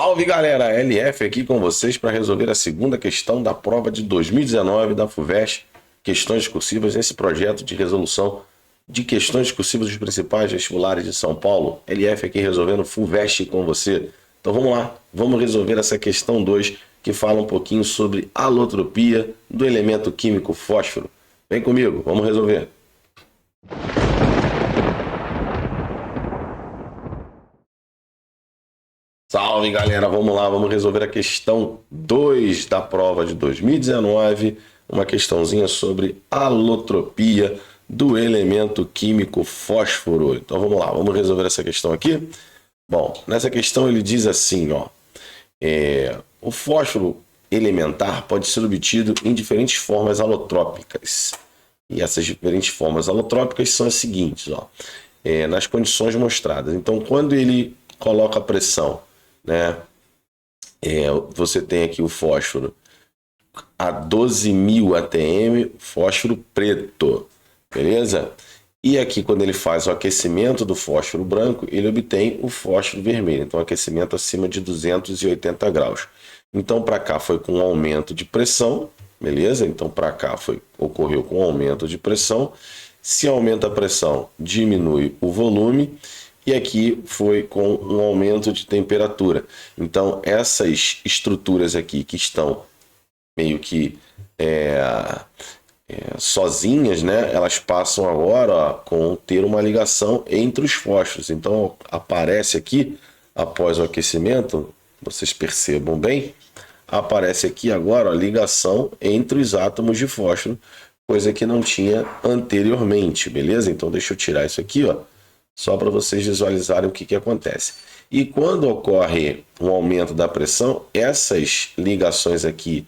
Salve galera, LF aqui com vocês para resolver a segunda questão da prova de 2019 da FUVEST, questões discursivas nesse projeto de resolução de questões discursivas dos principais vestibulares de São Paulo. LF aqui resolvendo FUVEST com você. Então vamos lá, vamos resolver essa questão 2 que fala um pouquinho sobre alotropia do elemento químico fósforo. Vem comigo, vamos resolver. Salve galera, vamos lá, vamos resolver a questão 2 da prova de 2019, uma questãozinha sobre alotropia do elemento químico fósforo. Então vamos lá, vamos resolver essa questão aqui. Bom, nessa questão ele diz assim, ó, o fósforo elementar pode ser obtido em diferentes formas alotrópicas. E essas diferentes formas alotrópicas são as seguintes, ó, nas condições mostradas. Então quando ele coloca pressão, né? Você tem aqui o fósforo a 12.000 atm, fósforo preto, beleza? E aqui quando ele faz o aquecimento do fósforo branco, ele obtém o fósforo vermelho, então aquecimento acima de 280 graus. Então para cá foi com aumento de pressão, beleza? Então para cá ocorreu com aumento de pressão. Se aumenta a pressão, diminui o volume. E aqui foi com um aumento de temperatura. Então, essas estruturas aqui que estão meio que sozinhas, né? Elas passam agora com ter uma ligação entre os fósforos. Então, aparece aqui, após o aquecimento, vocês percebam bem, aparece aqui agora a ligação entre os átomos de fósforo, coisa que não tinha anteriormente, beleza? Então, deixa eu tirar isso aqui, ó. Só para vocês visualizarem o que acontece. E quando ocorre um aumento da pressão, essas ligações aqui,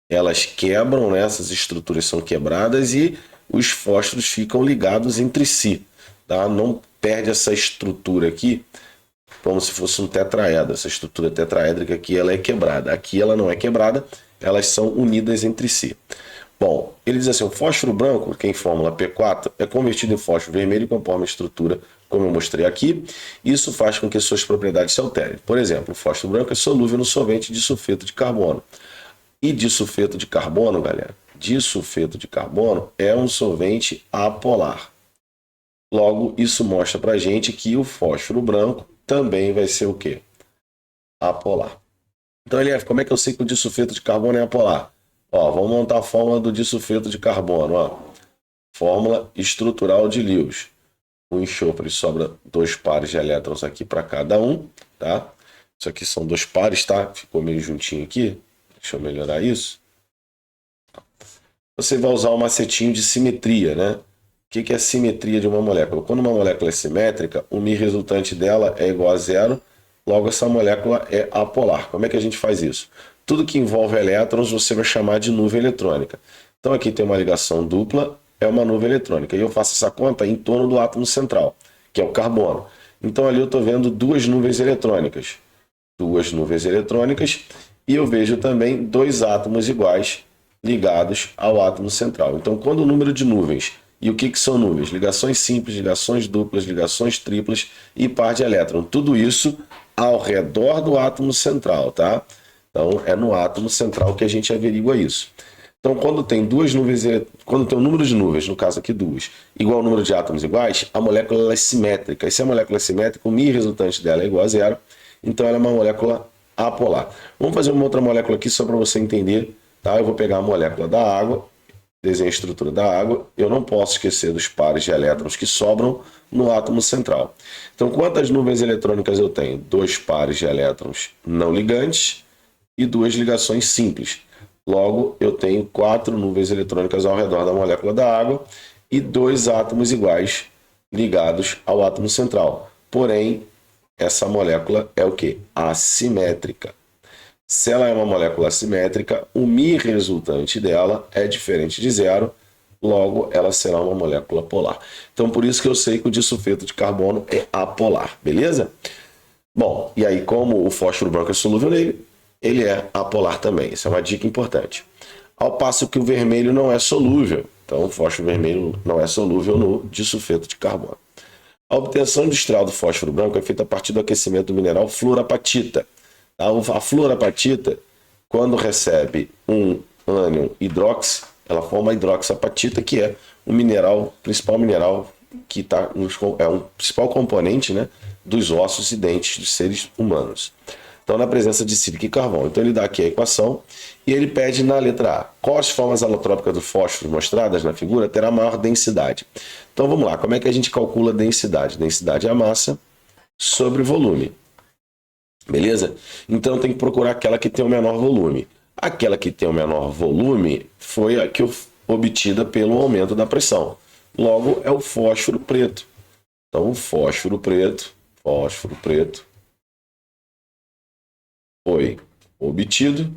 elas quebram, né? Essas estruturas são quebradas e os fósforos ficam ligados entre si. Tá? Não perde essa estrutura aqui, como se fosse um tetraedro. Essa estrutura tetraédrica aqui, ela é quebrada. Aqui ela não é quebrada, elas são unidas entre si. Bom, ele diz assim, o fósforo branco, que em fórmula P4, é convertido em fósforo vermelho conforme a estrutura, como eu mostrei aqui. Isso faz com que suas propriedades se alterem. Por exemplo, o fósforo branco é solúvel no solvente disulfeto de carbono. E disulfeto de carbono, galera, disulfeto de carbono é um solvente apolar. Logo, isso mostra pra gente que o fósforo branco também vai ser o quê? Apolar. Então, LF, como é que eu sei que o disulfeto de carbono é apolar? Ó, vamos montar a fórmula do disulfeto de carbono. Ó. Fórmula estrutural de Lewis. O enxofre sobra 2 pares de elétrons aqui para cada um. Tá? Isso aqui são 2 pares, tá? Ficou meio juntinho aqui. Deixa eu melhorar isso. Você vai usar um macetinho de simetria, né? O que é a simetria de uma molécula? Quando uma molécula é simétrica, o μ resultante dela é igual a zero. Logo, essa molécula é apolar. Como é que a gente faz isso? Tudo que envolve elétrons você vai chamar de nuvem eletrônica. Então aqui tem uma ligação dupla, é uma nuvem eletrônica. E eu faço essa conta em torno do átomo central, que é o carbono. Então ali eu estou vendo 2 nuvens eletrônicas. 2 nuvens eletrônicas. E eu vejo também 2 átomos iguais ligados ao átomo central. Então quando o número de nuvens, e o que são nuvens? Ligações simples, ligações duplas, ligações triplas e par de elétron. Tudo isso ao redor do átomo central, tá? Então, é no átomo central que a gente averigua isso. Então, quando tem 2 nuvens, quando tem um número de nuvens, no caso aqui 2, igual ao número de átomos iguais, a molécula é simétrica. E se a molécula é simétrica, o μ resultante dela é igual a zero, então ela é uma molécula apolar. Vamos fazer uma outra molécula aqui só para você entender, tá? Eu vou pegar a molécula da água, desenho a estrutura da água, eu não posso esquecer dos pares de elétrons que sobram no átomo central. Então, quantas nuvens eletrônicas eu tenho? 2 pares de elétrons não ligantes e 2 ligações simples. Logo, eu tenho 4 nuvens eletrônicas ao redor da molécula da água e 2 átomos iguais ligados ao átomo central. Porém, essa molécula é o quê? Assimétrica. Se ela é uma molécula assimétrica, o μ resultante dela é diferente de zero, logo ela será uma molécula polar. Então, por isso que eu sei que o disulfeto de carbono é apolar, beleza? Bom, e aí como o fósforo branco é solúvel nele, ele é apolar também. Isso é uma dica importante. Ao passo que o vermelho não é solúvel. Então, o fósforo vermelho não é solúvel no disulfeto de carbono. A obtenção industrial do fósforo branco é feita a partir do aquecimento do mineral fluorapatita. A fluorapatita, quando recebe um ânion hidroxi, ela forma a hidroxapatita, que é o mineral, principal mineral que é um principal componente, né, dos ossos e dentes dos seres humanos. Então, na presença de sílica e carvão. Então, ele dá aqui a equação e ele pede na letra A. Qual as formas alotrópicas do fósforo mostradas na figura terá maior densidade? Então, vamos lá. Como é que a gente calcula a densidade? Densidade é a massa sobre volume. Beleza? Então, tem que procurar aquela que tem o menor volume. Aquela que tem o menor volume foi a que obtida pelo aumento da pressão. Logo, é o fósforo preto. Então, o fósforo preto foi obtido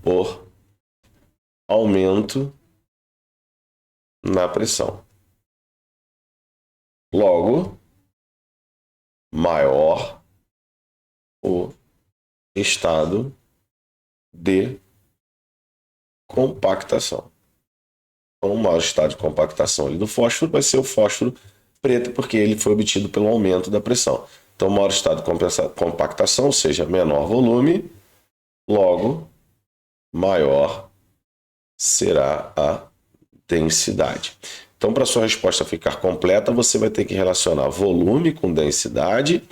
por aumento na pressão. Logo, maior o estado de compactação. Então, o maior estado de compactação ali do fósforo vai ser o fósforo preto, porque ele foi obtido pelo aumento da pressão. Então, maior estado de compactação, ou seja, menor volume, logo, maior será a densidade. Então, para sua resposta ficar completa, você vai ter que relacionar volume com densidade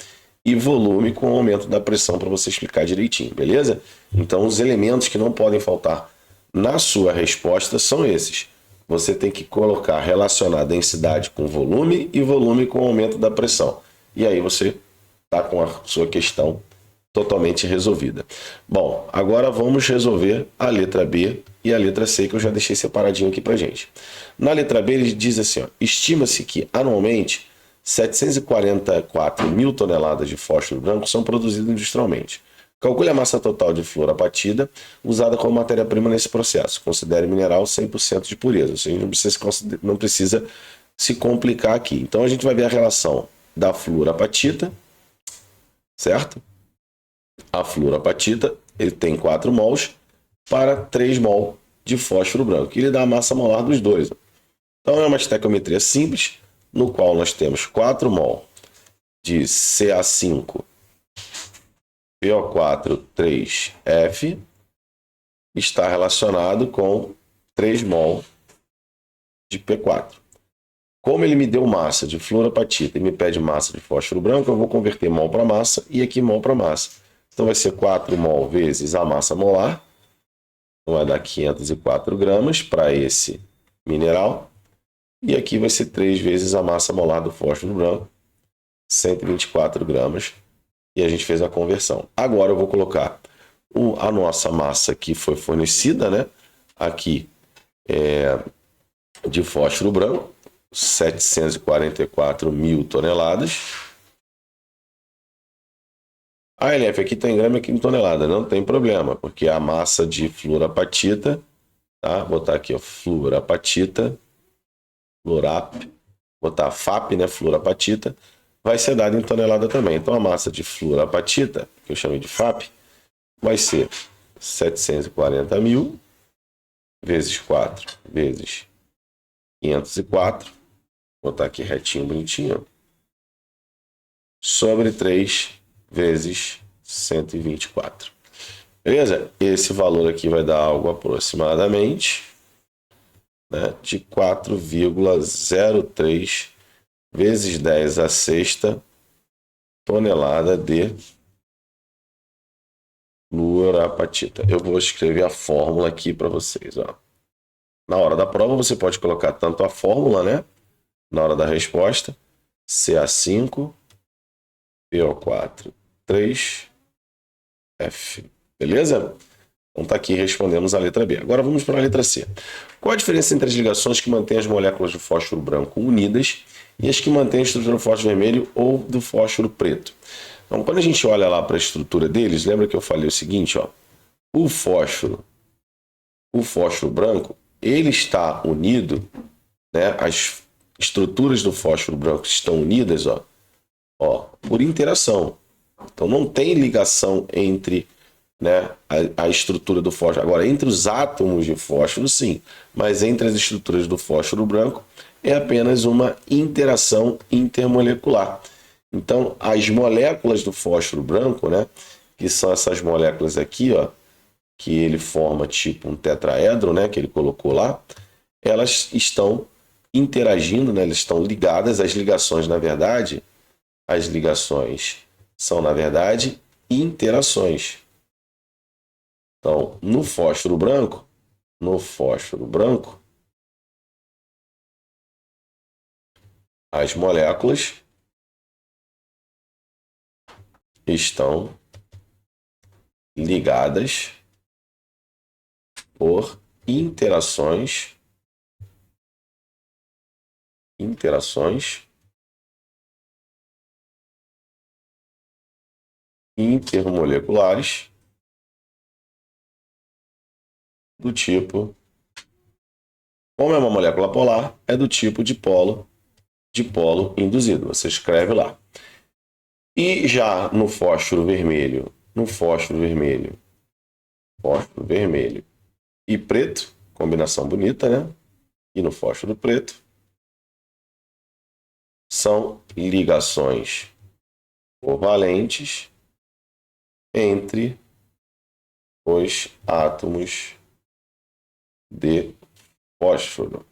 e volume com o aumento da pressão para você explicar direitinho, beleza? Então, os elementos que não podem faltar na sua resposta são esses. Você tem que relacionar densidade com volume e volume com o aumento da pressão. E aí você está com a sua questão totalmente resolvida. Bom, agora vamos resolver a letra B e a letra C, que eu já deixei separadinho aqui para gente. Na letra B, ele diz assim, ó, estima-se que anualmente 744 mil toneladas de fósforo branco são produzidas industrialmente. Calcule a massa total de fluorapatita usada como matéria-prima nesse processo. Considere mineral 100% de pureza. Ou seja, não precisa se complicar aqui. Então, a gente vai ver a relação da fluorapatita, certo? A fluorapatita, ele tem 4 mols para 3 mol de fósforo branco. E ele dá a massa molar dos dois. Então, é uma estequiometria simples, no qual nós temos 4 mol de Ca5 PO4 3F está relacionado com 3 mol de P4. Como ele me deu massa de fluorapatita e me pede massa de fósforo branco, eu vou converter mol para massa e aqui mol para massa. Então vai ser 4 mol vezes a massa molar. Então vai dar 504 gramas para esse mineral. E aqui vai ser 3 vezes a massa molar do fósforo branco, 124 gramas. E a gente fez a conversão. Agora eu vou colocar a nossa massa que foi fornecida, né? Aqui de fósforo branco, 744 mil toneladas. A LF aqui está em grama, aqui em tonelada, não tem problema, porque a massa de fluorapatita, tá? Vou botar aqui, ó, fluorapatita, botar FAP, né? Fluorapatita, vai ser dada em tonelada também. Então, a massa de fluorapatita, que eu chamei de FAP, vai ser 740 mil vezes 4 vezes 504. Vou botar aqui retinho, bonitinho. Sobre 3 vezes 124. Beleza? Esse valor aqui vai dar algo aproximadamente, né, de 4,03 vezes 10 a sexta tonelada de fluorapatita. Eu vou escrever a fórmula aqui para vocês. Ó. Na hora da prova, você pode colocar tanto a fórmula, né? Na hora da resposta, Ca5, PO4, 3, F. Beleza? Então tá aqui, respondemos a letra B. Agora vamos para a letra C. Qual a diferença entre as ligações que mantêm as moléculas do fósforo branco unidas e as que mantêm a estrutura do fósforo vermelho ou do fósforo preto? Então, quando a gente olha lá para a estrutura deles, lembra que eu falei o seguinte, ó, o fósforo branco, ele está unido, né, as estruturas do fósforo branco estão unidas, ó, por interação. Então, não tem ligação entre, né, a estrutura do fósforo. Agora, entre os átomos de fósforo, sim, mas entre as estruturas do fósforo branco é apenas uma interação intermolecular. Então, as moléculas do fósforo branco, né, que são essas moléculas aqui, ó, que ele forma tipo um tetraedro, né, que ele colocou lá, elas estão interagindo, né, elas estão ligadas. As ligações, na verdade, as ligações são, na verdade, interações. Então, no fósforo branco, as moléculas estão ligadas por interações intermoleculares do tipo, como é uma molécula polar, é do tipo de polo induzido. Você escreve lá. E já no fósforo vermelho e preto, combinação bonita, né? E no fósforo preto, são ligações covalentes entre os átomos de fósforo.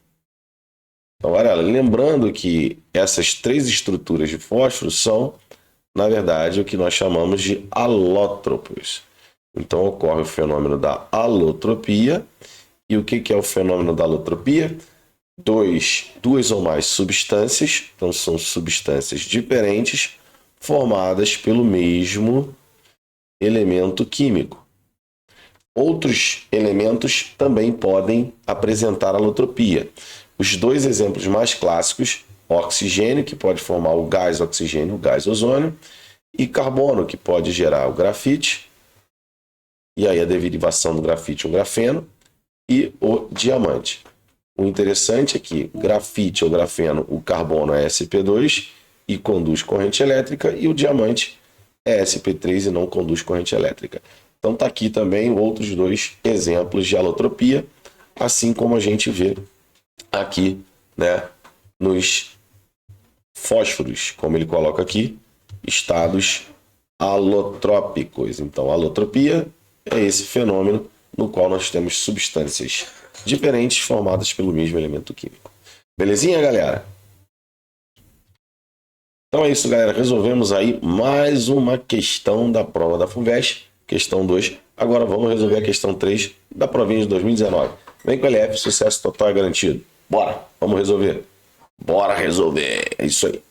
Então, Varela, lembrando que essas três estruturas de fósforo são, na verdade, o que nós chamamos de alótropos. Então, ocorre o fenômeno da alotropia. E o que é o fenômeno da alotropia? Duas ou mais substâncias, então são substâncias diferentes, formadas pelo mesmo elemento químico. Outros elementos também podem apresentar alotropia. Os dois exemplos mais clássicos, oxigênio, que pode formar o gás oxigênio, o gás ozônio, e carbono, que pode gerar o grafite, e aí a derivação do grafite, o grafeno, e o diamante. O interessante é que grafite ou grafeno, o carbono é sp2 e conduz corrente elétrica, e o diamante é sp3 e não conduz corrente elétrica. Então está aqui também outros dois exemplos de alotropia, assim como a gente vê aqui, né, nos fósforos, como ele coloca aqui, estados alotrópicos. Então, alotropia é esse fenômeno no qual nós temos substâncias diferentes formadas pelo mesmo elemento químico. Belezinha, galera? Então é isso, galera. Resolvemos aí mais uma questão da prova da FUVEST, questão 2. Agora vamos resolver a questão 3 da provinha de 2019. Vem com o LF, sucesso total é garantido. Bora, vamos resolver. Bora resolver. É isso aí.